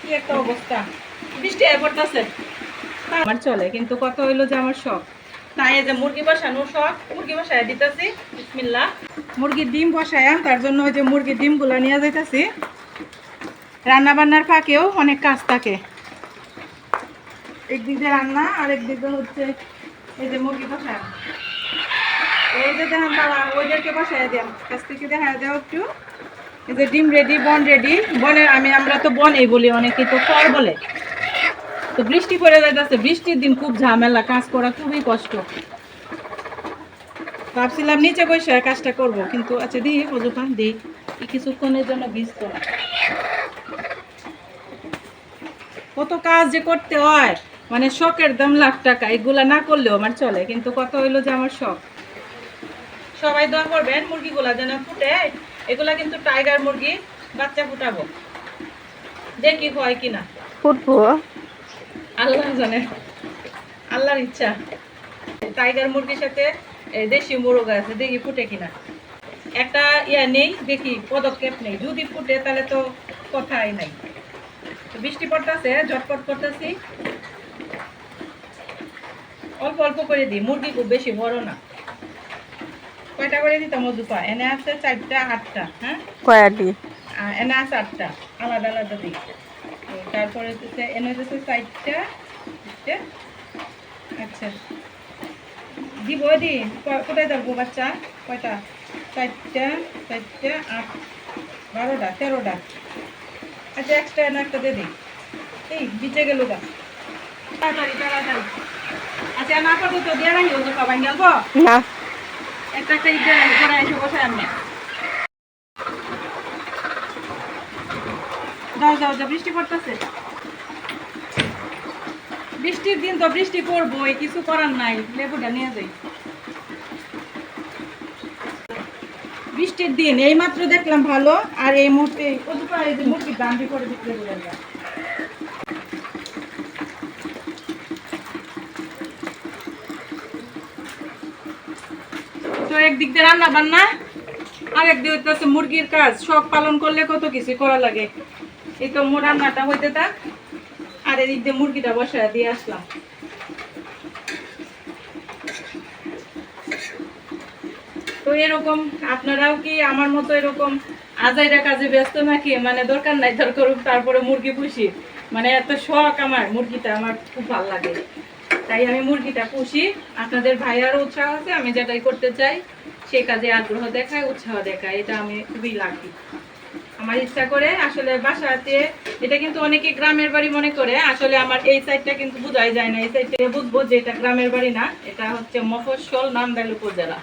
কি একটা অবস্থা, বৃষ্টি আয় পড়তেছে আমার চলে, কিন্তু কথা হইলো যে আমার শখ, তাই এই যে মুরগি বসানোর শখ, মুরগি বসায় দিতেছি। বিসমিল্লাহ। মুরগির ডিম বসায়াম, তার জন্য ওই যে মুরগির ডিমগুলো নিয়ে যাইতেছি। রান্না বান্নার ফাঁকেও অনেক কাজ থাকে, একদিকে রান্না আর একদিকে হচ্ছে এই যে মুরগি বসায়। এই যে দেখেন তারা ওইদেরকে বসায় দেন, কাছ থেকে দেখা দেওয়া একটু। এই যে ডিম রেডি, বন রেডি। বনের আমরা তো বনেই বলি, অনেকে তো ফল বলে। তো বৃষ্টি পড়ে যাইতেছে, বৃষ্টির দিন খুব ঝামেলা, কাজ করা খুবই কষ্ট। ভাবছিলাম নিচে বসে কাজটা করব, কিন্তু আচ্ছা দিই অযথা দিই কিছুক্ষণের জন্য ভিজত না। কত কাজ যে করতে হয়, মানে শখের দাম লাখ টাকা, এগুলা না করলেও আমার চলে, কিন্তু কথা হইলো যে আমার শখ। সবাই দোয়া করবেন মুরগিগুলা যেন ফুটে। এগুলা কিন্তু টাইগার মুরগি, বাচ্চা ফুটাবো, দেখি হয় কিনা। ফুটবো আল্লাহ জানে, আল্লাহর ইচ্ছা। টাইগার মুরগির সাথে দেশি মুরগ আছে, দেখি ফুটে কিনা। একটা ইয়া নেই, দেখি পদক্ষেপ নেই, যদি ফুটে তাহলে তো কথাই নাই। বৃষ্টি পড়তেছে, ঝটপট করতেছি, অল্প অল্প করে দিই। মুরগি খুব বেশি বড় না। কয়টা করে দিতাম মধুপা? এনে আছে 4টা 8টা। হ্যাঁ, কয়াটি এনে আছে 8টা, আলাদা আলাদা দিই। তারপরে এনে হচ্ছে 4টা। আচ্ছা দিব, দি কোথায় যাবো বাচ্চা? কয়টা? 4টা 4টা 8, 12টা 13টা। আচ্ছা এক্সট্রা এনে একটা দিয়ে দিই। এই বিচে গেল গা, তাড়াতাড়ি তাড়াতাড়ি। আচ্ছা না করবো তো দিয়ে রাখি, ওদের সবাই গেলবো না একটা একটা ইট দিয়ে রাখি, করে এসে বসে আমি। যাও যাও যাও, বৃষ্টি পড়তেছে। বৃষ্টির দিন তো বৃষ্টি পড়বোই, কিছু করার নাই, লেবুটা নিয়ে যাই। বৃষ্টির দিন এই মাত্র দেখলাম ভালো, আর এই মুহূর্তে মুরগির দান্ডি করে বিক্রি করে যায়। তো একদিক দিয়ে রান্না বান্না, আর একদিক হচ্ছে মুরগির কাজ। শখ পালন করলে কত কিছু করা লাগে। এই তো রান্নাটা হইতে থাক, আর এদিক দিয়ে মুরগিটা বসায় দিয়ে আসলাম। তো এরকম আপনারাও কি আমার মতো এরকম আজাইরা কাজে ব্যস্ত নাকি? মানে দরকার নাই দরকার তারপরে মুরগি পুষি, মানে এত শখ আমার, মুরগিটা আমার খুব ভালো লাগে, তাই আমি মুরগিটা পুষি। আপনাদের ভাইয়ারও উৎসাহ আছে, আমি যেটাই করতে চাই সেই কাজে আগ্রহ দেখায়, উৎসাহ দেখায়, এটা আমি খুবই লাকি। আমার ইচ্ছা করে আসলে বাসাতে, এটা কিন্তু অনেকে গ্রামের বাড়ি মনে করে, আসলে আমার এই সাইডটা কিন্তু বোঝাই যায় না। এই সাইডটা বুঝবো যে এটা গ্রামের বাড়ি না, এটা হচ্ছে মফস্বল নান্দাইল উপজেলা।